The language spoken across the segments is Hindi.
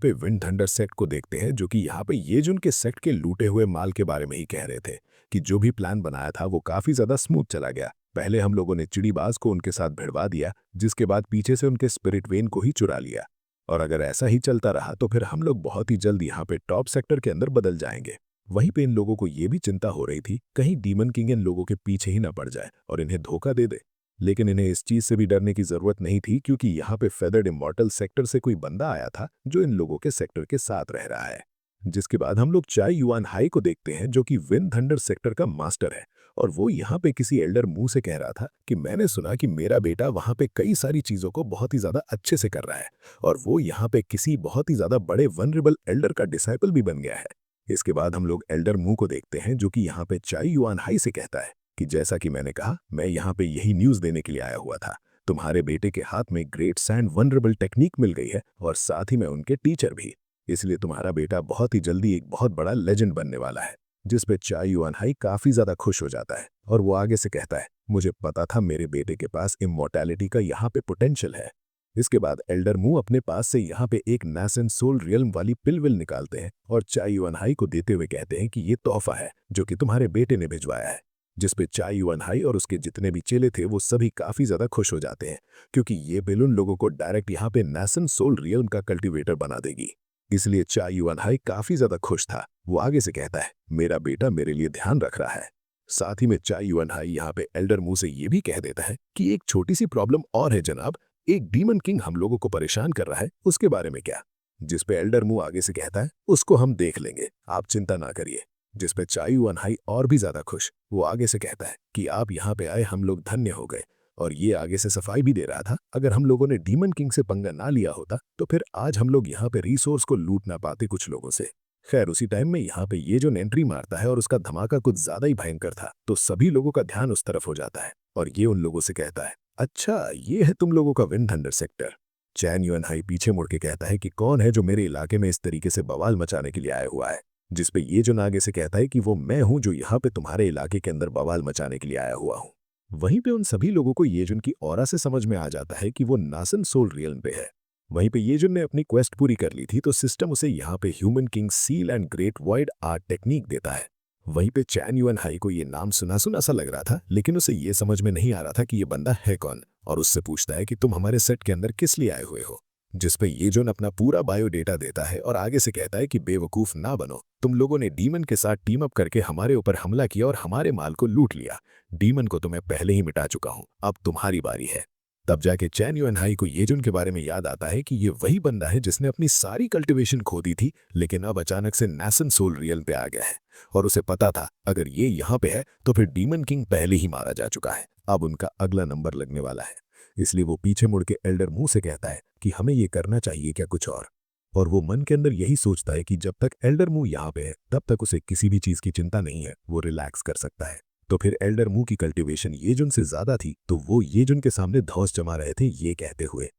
पे विंड थंडर सेक्ट को देखते हैं, जो कि यहाँ पे ये जो उनके सेक्ट के लूटे हुए माल के बारे में ही कह रहे थे कि जो भी प्लान बनाया था वो काफी ज्यादा स्मूथ चला गया। पहले हम लोगों ने चिड़ीबाज को उनके साथ भिड़वा दिया, जिसके बाद पीछे से उनके स्पिरिट वेन को ही चुरा लिया। और अगर ऐसा ही चलता रहा तो फिर हम लोग बहुत ही जल्द यहाँ पे टॉप सेक्टर के अंदर बदल जाएंगे। वहीं पे इन लोगों को ये भी चिंता हो रही थी कहीं डीमन किंग इन लोगों के पीछे ही ना पड़ जाए और इन्हें धोखा दे दे। लेकिन इन्हें इस चीज से भी डरने की जरूरत नहीं थी, क्योंकि यहाँ पे फेदर्ड इमॉर्टल सेक्टर से कोई बंदा आया था जो इन लोगों के सेक्टर के साथ रह रहा है। जिसके बाद हम लोग चाय युआन हाई को देखते हैं, जो कि विंड थंडर सेक्टर का मास्टर है। और वो यहाँ पे किसी एल्डर मुंह से कह रहा था कि मैंने सुना कि मेरा बेटा वहाँ पे कई सारी चीजों को बहुत ही ज्यादा अच्छे से कर रहा है और वो यहाँ पे किसी बहुत ही ज्यादा बड़े वनरेबल एल्डर का डिसाइपल भी बन गया है। इसके बाद हम लोग एल्डर मुंह को देखते हैं, जो कि यहाँ पे चाय युआन हाई से कहता है कि जैसा कि मैंने कहा, मैं यहाँ पे यही न्यूज़ देने के लिए आया हुआ था। तुम्हारे बेटे के हाथ में ग्रेट सैंड वनरेबल टेक्निक मिल गई है और साथ ही में उनके टीचर भी। इसलिए तुम्हारा बेटा बहुत ही जल्दी एक बहुत बड़ा लेजेंड बनने वाला है। जिस पे चाय युआन हाई काफी ज्यादा खुश हो जाता है और वो आगे से कहता है, मुझे पता था मेरे बेटे के पास इमॉर्टैलिटी का यहाँ पे पोटेंशियल है। इसके बाद एल्डर मुंह अपने पास से यहाँ पे एक नासन सोल रियल्म वाली पिलविल निकालते हैं और चाय युआन हाई को देते हुए कहते हैं कि ये तोहफा है जो कि तुम्हारे बेटे ने भिजवाया है। जिस पे चाय युआन हाई और उसके जितने भी चेले थे वो सभी काफी ज्यादा खुश हो जाते हैं, क्योंकि ये बिल उन लोगों को डायरेक्ट यहाँ पे नासन सोल रियल्म का कल्टीवेटर बना देगी। इसलिए चाय युआन हाई काफी ज्यादा खुश था। वो आगे से कहता है, मेरा बेटा मेरे लिए ध्यान रख रहा है। साथ ही में चाय युआन हाई यहाँ पे एल्डर मुंह से ये भी कह देता है कि एक छोटी सी प्रॉब्लम और है जनाब, एक डीमन किंग हम लोगों को परेशान कर रहा है, उसके बारे में क्या? जिस पे एल्डर मुंह आगे से कहता है, उसको हम देख लेंगे, आप चिंता ना करिए। जिस पे चाय युआन हाई और भी ज्यादा खुश, वो आगे से कहता है कि आप यहाँ पे आए हम लोग धन्य हो गए। और ये आगे से सफाई भी दे रहा था, अगर हम लोगों ने डीमन किंग से पंगा ना लिया होता तो फिर आज हम लोग यहाँ पे रिसोर्स को लूट ना पाते कुछ लोगों से। खैर उसी टाइम में यहाँ पे ये जो एंट्री मारता है और उसका धमाका कुछ ज्यादा ही भयंकर था, तो सभी लोगों का ध्यान उस तरफ हो जाता है और ये उन लोगों से कहता है, अच्छा ये है तुम लोगों का विंड थंडर सेक्टर। चैन युआन हाई पीछे मुड़ के कहता है कि कौन है जो मेरे इलाके में इस तरीके से बवाल मचाने के लिए आया हुआ है? जिस पे ये जो आगे से कहता है कि वो मैं हूं जो यहाँ पे तुम्हारे इलाके के अंदर बवाल मचाने के लिए आया हुआ हूँ। वहीं पे उन सभी लोगों को येजुन की ऑरा से समझ में आ जाता है कि वो नासन सोल रियल्म पे है। वहीं पे येजुन ने अपनी क्वेस्ट पूरी कर ली थी, तो सिस्टम उसे यहाँ पे human king seal and great wide art technique देता है। वहीं पे चैन युआन हाई को ये नाम सुना सुना सा लग रहा था, लेकिन उसे ये समझ में नहीं आ रहा था कि ये बंदा है कौन, और उससे पूछता है कि तुम हमारे सेट के अंदर किस लिए आए हुए हो? जिस पे येजुन अपना पूरा बायोडेटा देता है और आगे से कहता है कि बेवकूफ ना बनो, तुम लोगों ने डीमन के साथ टीम अप करके हमारे ऊपर हमला किया और हमारे माल को लूट लिया। डीमन को तो मैं पहले ही मिटा चुका हूं, अब तुम्हारी बारी है। तब जाके चैन युआन हाई को येजुन के बारे में याद आता है कि ये वही बंदा है जिसने अपनी सारी कल्टीवेशन खो दी थी, लेकिन अब अचानक से नासन सोल रियल पे आ गया है। और उसे पता था अगर ये यहाँ पे है तो फिर डीमन किंग पहले ही मारा जा चुका है, अब उनका अगला नंबर लगने वाला है। इसलिए वो पीछे मुड़ के एल्डर मुंह से कहता है कि हमें ये करना चाहिए क्या कुछ और वो मन के अंदर यही सोचता है कि जब तक एल्डर मुंह यहाँ पे है तब तक उसे किसी भी चीज की चिंता नहीं है, वो रिलैक्स कर सकता है। तो फिर एल्डर मुंह की कल्टीवेशन येजुन से ज्यादा थी, तो वो येजुन के सामने धौंस जमा रहे थे ये कहते हुए,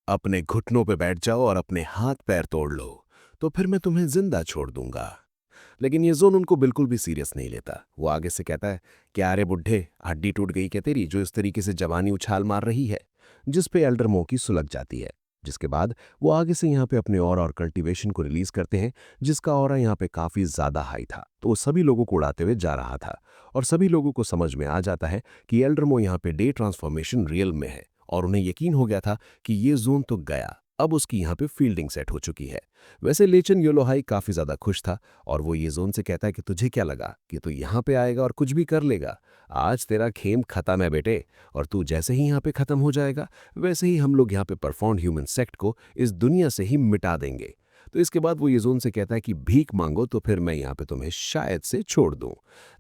अपने घुटनों पे बैठ जाओ और अपने हाथ पैर तोड़ लो, तो फिर मैं तुम्हें जिंदा छोड़ दूंगा। लेकिन ये जोन उनको बिल्कुल भी सीरियस नहीं लेता। वो आगे से कहता है, क्या अरे बुढ़े, हड्डी टूट गई क्या तेरी जो इस तरीके से जवानी उछाल मार रही है? जिस पे एल्डर मो की सुलग जाती है। जिसके बाद वो आगे से यहाँ पे अपने और कल्टीवेशन को रिलीज करते हैं, जिसका ऑरा यहाँ पे काफी ज्यादा हाई था, तो वो सभी लोगों को उड़ाते हुए जा रहा था। और सभी लोगों को समझ में आ जाता है कि एल्डर मो यहाँ पे डे ट्रांसफॉर्मेशन रियल में है, और उन्हें यकीन हो गया था कि ये जोन तो गया, अब उसकी यहाँ पे फील्डिंग सेट हो चुकी है। वैसे लेचन योलोहाई काफी ज्यादा खुश था और वो ये जोन से कहता है कि तुझे क्या लगा कि तू यहाँ पे आएगा और कुछ भी कर लेगा? आज तेरा खेम खत्म है बेटे, और तू जैसे ही यहाँ पे खत्म हो जाएगा वैसे ही हम लोग यहाँ पे परफॉर्म ह्यूमन सेक्ट को इस दुनिया से ही मिटा देंगे। तो इसके बाद वो ये जोन से कहता है कि भीख मांगो तो फिर मैं यहाँ पे तुम्हें शायद से छोड़ दूं।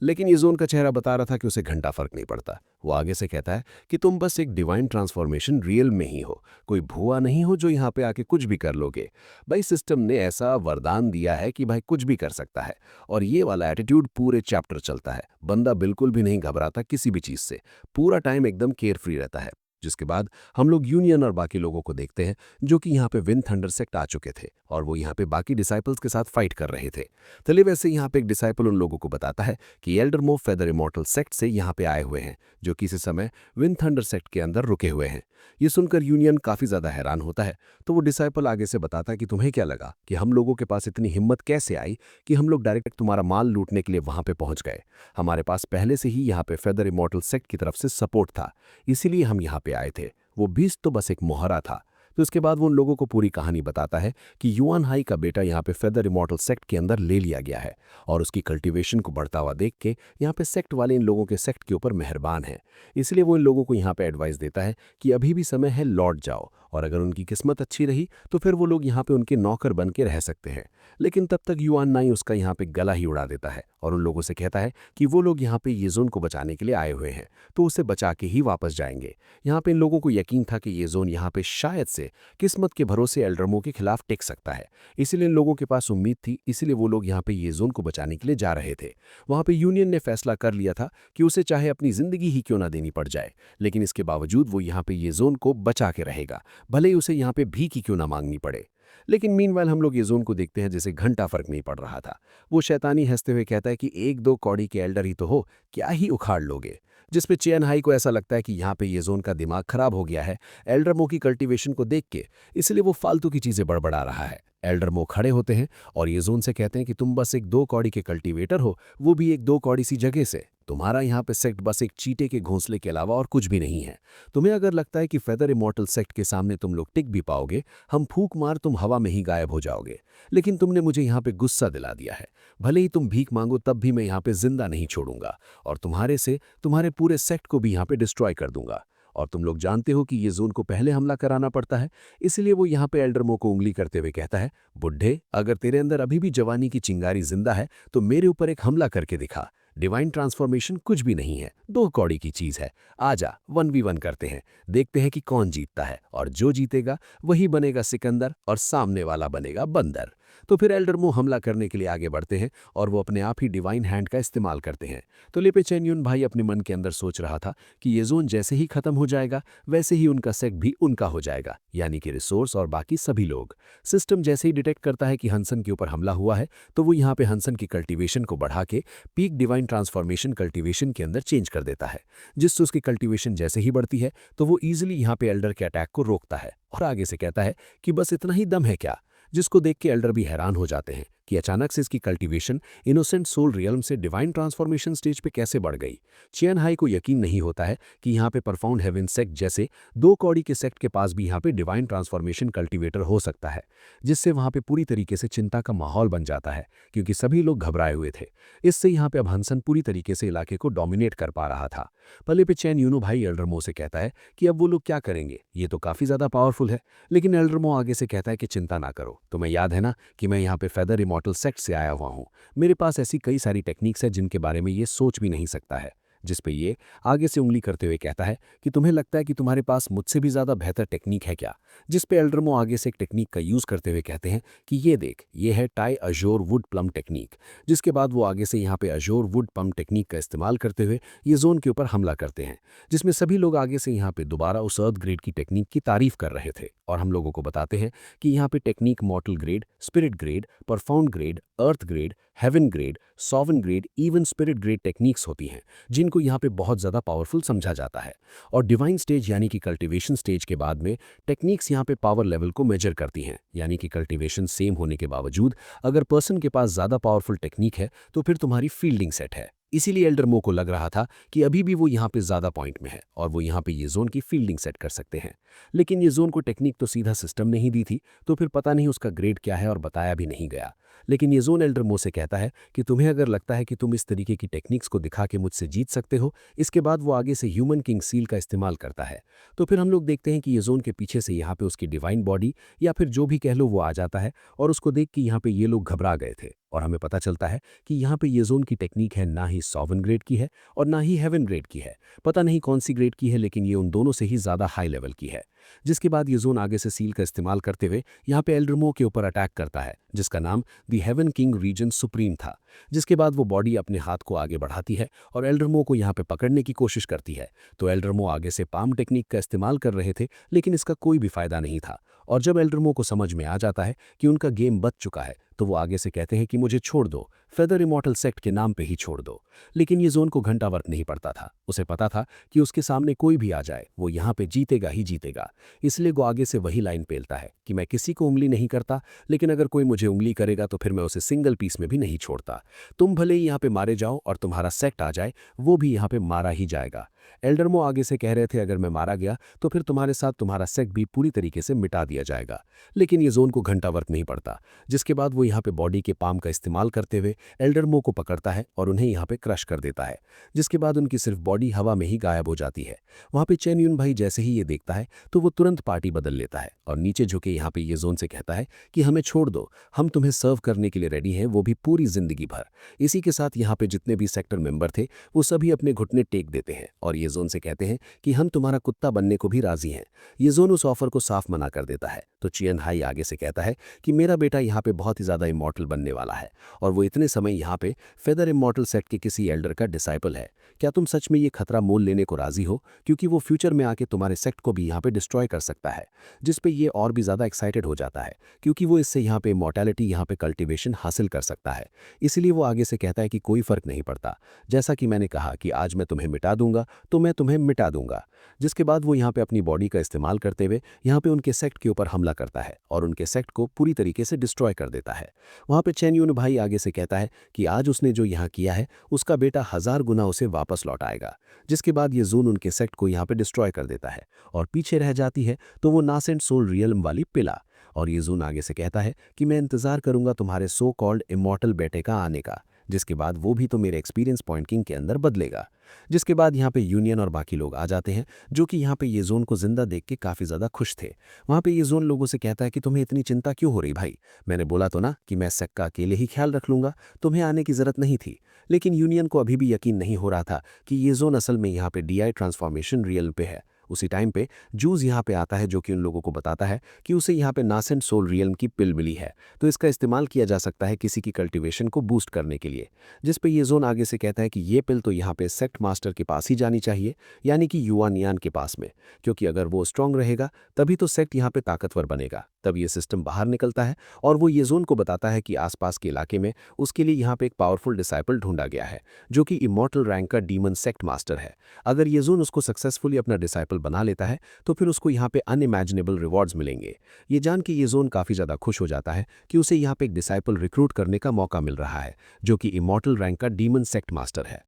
लेकिन ये जोन का चेहरा बता रहा था कि उसे घंटा फर्क नहीं पड़ता। वो आगे से कहता है कि तुम बस एक डिवाइन ट्रांसफॉर्मेशन रियल में ही हो, कोई भुआ नहीं हो जो यहाँ पे आके कुछ भी कर लोगे। भाई सिस्टम ने ऐसा वरदान दिया है कि भाई कुछ भी कर सकता है, और ये वाला एटीट्यूड पूरे चैप्टर चलता है। बंदा बिल्कुल भी नहीं घबराता किसी भी चीज से, पूरा टाइम एकदम केयर फ्री रहता है। जिसके बाद हम लोग यूनियन और बाकी लोगों को देखते हैं जो कि यहाँ पे विंड थंडर सेक्ट आ चुके थे और वो यहाँ पे बाकी डिसाइपल्स के साथ फाइट कर रहे थे। चलिए वैसे यहाँ पे एक डिसाइपल उन लोगों को बताता है कि एल्डरमो फेदर इमॉर्टल सेक्ट से यहाँ पे आए हुए हैं जो कि इसी समय विंड थंडर सेक्ट के अंदर रुके हुए हैं। ये सुनकर यूनियन काफी ज्यादा हैरान होता है, तो वो डिसाइपल आगे से बताता है कि तुम्हें क्या लगा कि हम लोगों के पास इतनी हिम्मत कैसे आई कि हम लोग डायरेक्ट तुम्हारा माल लूटने के लिए वहां पे पहुंच गए। हमारे पास पहले से ही यहाँ पे फेदर इमॉर्टल सेक्ट की तरफ से सपोर्ट था, इसीलिए हम यहाँ पे आए थे। वो बीस्ट तो बस एक मोहरा था। तो इसके बाद वो उन लोगों को पूरी कहानी बताता है कि युआन हाई का बेटा यहाँ पे फेदर इमॉर्टल सेक्ट के अंदर ले लिया गया है और उसकी कल्टीवेशन को बढ़ता हुआ देख के यहाँ पे सेक्ट वाले इन लोगों के सेक्ट के ऊपर मेहरबान हैं। इसलिए वो इन लोगों को यहाँ पे एडवाइस देता है कि अभी भी समय है, लौट जाओ, और अगर उनकी किस्मत अच्छी रही तो फिर वो लोग यहाँ पे उनके नौकर बन के रह सकते हैं। लेकिन तब तक युआन नाई उसका यहाँ पे गला ही उड़ा देता है और उन लोगों से कहता है कि वो लोग यहाँ पे येजोन को बचाने के लिए आए हुए हैं तो उसे बचा के ही वापस जाएंगे। यहाँ पे इन लोगों को यकीन था कि येजोन यहाँ पे शायद से किस्मत के भरोसे एल्डरमो के खिलाफ टिक सकता है, इसीलिए इन लोगों के पास उम्मीद थी, इसीलिए वो लोग यहाँ पे येजोन को बचाने के लिए जा रहे थे। वहाँ पे यूनियन ने फैसला कर लिया था कि उसे चाहे अपनी जिंदगी ही क्यों ना देनी पड़ जाए, लेकिन इसके बावजूद वो यहाँ पे येजोन को बचा के रहेगा, भले ही उसे यहाँ पे भीख ही क्यों ना मांगनी पड़े। लेकिन मीनवाइल हम लोग येजोन को देखते हैं जिसे घंटा फर्क नहीं पड़ रहा था। वो शैतानी हंसते हुए कहता है कि एक दो कौड़ी के एल्डर ही तो हो, क्या ही उखाड़ लोगे। जिसपे चियन हाई को ऐसा लगता है कि यहाँ पे येजोन का दिमाग खराब हो गया है एल्डरमो की कल्टीवेशन को देख के, इसलिए वो फालतू की चीजें बड़बड़ा रहा है। एल्डरमो खड़े होते हैं और येजोन से कहते हैं कि तुम बस एक दो कौड़ी के कल्टीवेटर हो, वो भी एक दो कौड़ी सी जगह से। तुम्हारा यहाँ पे सेक्ट बस एक चीटे के घोंसले के अलावा और कुछ भी नहीं है। तुम्हें अगर लगता है कि फेदर इमॉर्टल सेक्ट के सामने तुम लोग टिक भी पाओगे, हम फूंक मार तुम हवा में ही गायब हो जाओगे। लेकिन तुमने मुझे यहाँ पे गुस्सा दिला दिया है, भले ही तुम भीख मांगो तब भी मैं यहाँ पे जिंदा नहीं छोड़ूंगा और तुम्हारे से तुम्हारे पूरे सेक्ट को भी यहाँ पे डिस्ट्रॉय कर दूंगा। और तुम लोग जानते हो कि येजोन को पहले हमला कराना पड़ता है, इसलिए वो यहाँ पे एल्डरमो को उंगली करते हुए कहता है, बुढ़े, अगर तेरे अंदर अभी भी जवानी की चिंगारी जिंदा है तो मेरे ऊपर एक हमला करके दिखा। डिवाइन ट्रांसफॉर्मेशन कुछ भी नहीं है, दो कौड़ी की चीज है। आजा 1v1 करते हैं, देखते हैं कि कौन जीतता है और जो जीतेगा वही बनेगा सिकंदर और सामने वाला बनेगा बंदर। तो फिर एल्डरमो हमला करने के लिए आगे बढ़ते हैं और वो अपने आप ही डिवाइन हैंड का इस्तेमाल करते हैं। तो लेपे चेन्युन भाई अपने मन के अंदर सोच रहा था कि येजोन जैसे ही खत्म हो जाएगा वैसे ही उनका सेक्ट भी उनका हो जाएगा, यानी कि रिसोर्स और बाकी सभी लोग। सिस्टम जैसे ही डिटेक्ट करता है कि हंसन के ऊपर हमला हुआ है तो वो यहाँ पे हंसन की कल्टीवेशन को बढ़ा के पीक डिवाइन ट्रांसफॉर्मेशन कल्टीवेशन के अंदर चेंज कर देता है, जिससे उसकी कल्टीवेशन जैसे ही बढ़ती है तो वो ईजिली यहाँ पे एल्डर के अटैक को रोकता है और आगे से कहता है कि बस इतना ही दम है क्या, जिसको देख के एल्डर भी हैरान हो जाते हैं कि अचानक से इसकी कल्टीवेशन इनोसेंट सोल रियल्म से डिवाइन ट्रांसफॉर्मेशन स्टेज पे कैसे बढ़ गई। चियन हाई को यकीन नहीं होता है कि यहाँ पे परफाउंड हेवन सेक्ट जैसे दो कौड़ी के सेक्ट के पास भी यहाँ पे डिवाइन ट्रांसफॉर्मेशन कल्टीवेटर हो सकता है, जिससे वहाँ पे पूरी तरीके से चिंता का माहौल बन जाता है क्योंकि सभी लोग घबराए हुए थे। इससे यहाँ पे अब हंसन पूरी तरीके से इलाके को डोमिनेट कर पा रहा था। पल्ले पे चैन यूनो भाई एल्डरमो से कहता है कि अब वो लोग क्या करेंगे, ये तो काफी ज्यादा पावरफुल है। लेकिन एल्डरमो आगे से कहता है कि चिंता ना करो, तुम्हें याद है ना कि मैं यहाँ पे फेदर इमॉर्टल सेक्ट से आया हुआ हूँ, मेरे पास ऐसी कई सारी टेक्निक्स है जिनके बारे में ये सोच भी नहीं सकता है। जिस पे ये आगे से उंगली करते हुए कहता है कि तुम्हें लगता है कि तुम्हारे पास मुझसे भी ज्यादा बेहतर टेक्निक है क्या। जिस पे एल्डरमो आगे से एक टेक्निक का यूज करते हुए कहते हैं कि ये देख, ये है टाई अजोर वुड प्लम टेक्निक। जिसके बाद वो आगे से यहाँ पे अजोर वुड प्लम टेक्निक का इस्तेमाल करते हुए ये जोन के ऊपर हमला करते हैं, जिसमें सभी लोग आगे से यहाँ पे दोबारा उस अर्थ ग्रेड की टेक्निक की तारीफ कर रहे थे और हम लोगों को बताते हैं कि यहाँ पे technique mortal grade, spirit grade, profound grade, earth grade, heaven grade, sovereign grade, even spirit grade techniques होती हैं जिनको यहाँ पे बहुत ज़्यादा पावरफुल समझा जाता है। और डिवाइन स्टेज यानी कि कल्टीवेशन स्टेज के बाद में टेक्निक्स यहाँ पे पावर लेवल को मेजर करती हैं, यानी कि कल्टीवेशन सेम होने के बावजूद अगर पर्सन के पास ज़्यादा पावरफुल टेक्निक है तो फिर तुम्हारी फील्डिंग सेट है। इसीलिए एल्डरमो को लग रहा था कि अभी भी वो यहाँ पे ज़्यादा पॉइंट में है और वो यहाँ पे ये जोन की फील्डिंग सेट कर सकते हैं। लेकिन ये जोन को टेक्निक तो सीधा सिस्टम ने ही दी थी, तो फिर पता नहीं उसका ग्रेड क्या है और बताया भी नहीं गया। लेकिन ये जोन एल्डरमो से कहता है कि तुम्हें अगर लगता है कि तुम इस तरीके की टेक्निक्स को दिखा के मुझसे जीत सकते हो, इसके बाद वो आगे से ह्यूमन किंग सील का इस्तेमाल करता है। तो फिर हम लोग देखते हैं कि ये जोन के पीछे से यहाँ पे उसकी डिवाइन बॉडी या फिर जो भी कह लो वो आ जाता है और उसको देख के यहाँ पे ये लोग घबरा गए थे और हमें पता चलता है कि यहाँ पे ये जोन की टेक्निक है ना ही सॉवन ग्रेड की है और ना ही हेवन ग्रेड की है। पता नहीं कौन सी ग्रेड की है, लेकिन ये उन दोनों से ही ज़्यादा हाई लेवल की है। जिसके बाद ये जोन आगे से सील का इस्तेमाल करते हुए यहाँ पे एल्डरमो के ऊपर अटैक करता है, जिसका नाम the heaven king reason supreme था। जिसके बाद वो बॉडी अपने हाथ को आगे बढ़ाती है और एल्डरमो को यहाँ पे पकड़ने की कोशिश करती है। तो एल्डरमो आगे से पाम टेक्निक का इस्तेमाल कर रहे थे, लेकिन इसका कोई भी फायदा नहीं था। और जब एल्डरमो को समझ में आ जाता है कि उनका गेम बच चुका है, तो वो आगे से कहते हैं कि मुझे छोड़ दो, फेदर इमॉर्टल सेक्ट के नाम पे ही छोड़ दो। लेकिन ये जोन को घंटा वर्क नहीं पड़ता था। उसे पता था कि उसके सामने कोई भी आ जाए, वो यहाँ पे जीतेगा ही जीतेगा। इसलिए वो आगे से वही लाइन पेलता है कि मैं किसी को उंगली नहीं करता, लेकिन अगर कोई मुझे उंगली करेगा तो फिर मैं उसे सिंगल पीस में भी नहीं छोड़ता। तुम भले ही यहाँ पे मारे जाओ और तुम्हारा सेक्ट आ जाए, वो भी यहाँ पे मारा ही जाएगा। एल्डरमो आगे से कह रहे थे अगर मैं मारा गया तो फिर तुम्हारे साथ तुम्हारा सेक्ट भी पूरी तरीके से मिटा दिया जाएगा। लेकिन ये जोन को घंटा वर्क नहीं पड़ता। जिसके बाद वो यहाँ पे बॉडी के पाम का इस्तेमाल करते हुए एल्डरमो को पकड़ता है और उन्हें यहाँ पे क्रश कर देता है। जिसके बाद उनकी सिर्फ बॉडी हवा में ही गायब हो जाती है। वहाँ पे चेन यून भाई जैसे ही ये देखता है तो वो तुरंत पार्टी बदल लेता है और नीचे झुके यहाँ पे ये जोन से कहता है कि हमें छोड़ दो, हम तुम्हें सर्व करने के लिए रेडी हैं, वो भी पूरी जिंदगी भर। इसी के साथ यहाँ पे जितने भी सेक्टर मेंबर थे वो सभी अपने घुटने टेक देते हैं और ये जोन से कहते हैं कि हम तुम्हारा कुत्ता बनने को भी राजी हैं। ये जोन उस ऑफर को साफ मना कर देता है। तो चियन हाई आगे से कहता है कि मेरा बेटा यहाँ पे बहुत ही ज़्यादा इमॉर्टल बनने वाला है और वो इतने समय यहाँ पे फेदर इमॉर्टल सेट के किसी एल्डर का डिसाइपल है। क्या तुम सच में ये खतरा मोल लेने को राजी हो, क्योंकि वो फ्यूचर में आके तुम्हारे सेक्ट को भी यहाँ पे डिस्ट्रॉय कर सकता है। जिस पे ये और भी ज़्यादा एक्साइटेड हो जाता है, क्योंकि वो इससे यहाँ पे इमॉर्टैलिटी यहाँ पे कल्टिवेशन हासिल कर सकता है। इसीलिए वो आगे से कहता है कि कोई फर्क नहीं पड़ता, जैसा कि मैंने कहा कि आज मैं तुम्हें मिटा दूंगा तो मैं तुम्हें मिटा दूंगा। जिसके बाद वो यहाँ पे अपनी बॉडी का इस्तेमाल करते हुए यहाँ पे उनके सेक्ट के ऊपर हमला करता है और उनके सेक्ट को पूरी तरीके से डिस्ट्रॉय कर देता है। वहाँ पे चेन यून भाई आगे से कहता है कि आज उसने जो यहाँ किया है उसका बेटा 1000 गुना उसे वापस लौट आएगा। जिसके बाद ये जोन उनके सेक्ट को यहाँ पे डिस्ट्रॉय कर देता है और पीछे रह जाती है तो वो नासेंट सोल रियल्म वाली पिला। और ये जोन आगे से कहता है कि मैं इंतजार करूंगा तुम्हारे सो कॉल्ड इमॉर्टल बेटे का आने का, जिसके बाद वो भी तो मेरे एक्सपीरियंस पॉइंट किंग के अंदर बदलेगा। जिसके बाद यहाँ पे यूनियन और बाकी लोग आ जाते हैं, जो कि यहाँ पे ये जोन को जिंदा देख के काफ़ी ज़्यादा खुश थे। वहाँ पे ये जोन लोगों से कहता है कि तुम्हें इतनी चिंता क्यों हो रही भाई, मैंने बोला तो ना कि मैं सेक्ट का अकेले ही ख्याल रख लूँगा, तुम्हें आने की ज़रूरत नहीं थी। लेकिन यूनियन को अभी भी यकीन नहीं हो रहा था कि ये जोन असल में यहाँ पे DI ट्रांसफॉर्मेशन रियल पे है। उसी टाइम पे जूस यहाँ पे आता है, जो कि उन लोगों को बताता है कि उसे यहाँ पे नासेंट सोल रियल्म की पिल मिली है, तो इसका इस्तेमाल किया जा सकता है किसी की कल्टीवेशन को बूस्ट करने के लिए। जिस पे ये जोन आगे से कहता है कि ये पिल तो यहाँ पे सेक्ट मास्टर के पास ही जानी चाहिए, यानी कि युआनियान के पास में, क्योंकि अगर वो स्ट्रांग रहेगा तभी तो सेक्ट यहाँ पे ताकतवर बनेगा। तब ये सिस्टम बाहर निकलता है और वो ये जोन को बताता है कि आसपास के इलाके में उसके लिए यहाँ पे एक पावरफुल डिसाइपल ढूंढा गया है, जो कि इमॉर्टल रैंक का डीमन सेक्ट मास्टर है। अगर ये जोन उसको सक्सेसफुली अपना डिसाइपल बना लेता है तो फिर उसको यहाँ पे अनइमेजिनेबल रिवॉर्ड्स मिलेंगे। ये जान के ये जोन काफ़ी ज़्यादा खुश हो जाता है कि उसे यहाँ पे एक डिसाइपल रिक्रूट करने का मौका मिल रहा है, जो कि इमॉर्टल रैंक का डीमन सेक्ट मास्टर है।